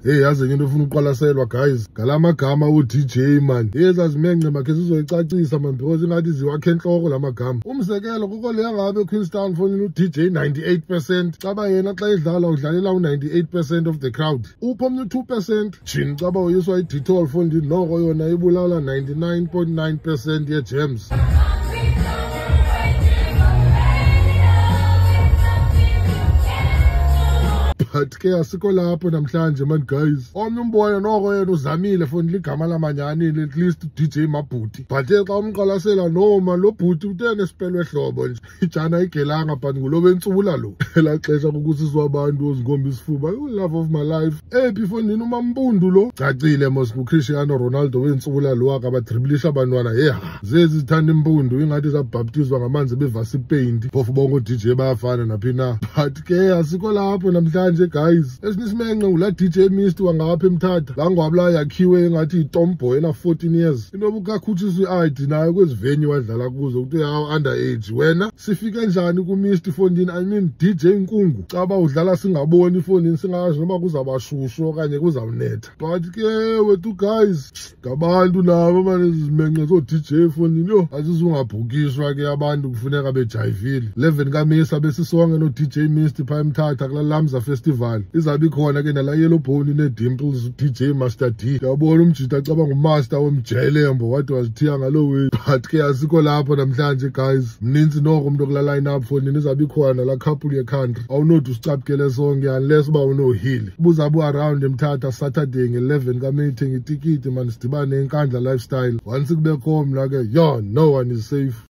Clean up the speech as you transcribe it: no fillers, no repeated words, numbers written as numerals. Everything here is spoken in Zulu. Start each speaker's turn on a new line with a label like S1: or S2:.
S1: Hey, yazi into ufuna uqwalaselwa guys ngalamagama uDJ man. Ezazimenge makhe sizoyicacisa man because ingathi ziwakhe enhloko lamagama. Umzekelo kuko leya ngabe Queenstown fonini uDJ 98%. Caba yena xa edlala udlalela u98% of the crowd. Upho omnye 2%. Jini caba uyiswa iDetol fonini noko yona ibulala 99.9% ye gems. But ke asikho lapho namhlanje man guys. Omnye umboyo noko yena uzamile foni ligama lamanyanini at least DJ Mabhuti. But xa umqalasela noma lo bhuti utene sipelwe ehlobo nje. Ijana igelanga but ngulo wentsula lo. Ela xesha ukusizwa abantu ozingomba isifuba. Love of my life. Ephi fonini uMampundu lo. Cacile mos uCristiano Ronaldo wentsula lo akaba driblisha abantwana. Yeah. Zezi zithanda impundu ingathi zabhaptizwa ngamanzi bevasi paint. Phofu bonke DJ bayafana naphina. But ke asikho lapho namhlanje guys. Esinisimenge ula DJ Mist wangapha eMthatha. La ngwabla yakhiwe ngathi itomboy ena 14 years. Inobu kakhutshiswa iID nayo kwezi venue wadlala kuzo ukuthi yawo underage. Wena sifike kanjani ku Mist fonini? I mean DJ Nkungu. Caba udlala singaboni fonini singazi noma kuzabashusho kanye kuzawunetha. But ke wethu guys, ngabantu nabo manje izimenge zo DJ fonini yo azizungabhukishwa ke abantu kufuneka bejayivile. 11 kaMesa besisonke no DJ Mist pha eMthatha kula Lamza Festival. Izabi khona ke nala Yellow Bone ne Dimples DJ Master D. Yabona umjita acaba ngumaster womjelembo wathi wazithiya ngalo way. But ke asikho lapho namhlanje guys. Mninzi noko umuntu okula line up fonini izabi khona la couple ye country. Awunothi usicapukele sonke unless ba uno heal. Buzabu around eMthatha Saturday nge11 kaMeyi thenga itikiti man sidibane eNkandla lifestyle. Once kube khona la ke yo no one is safe.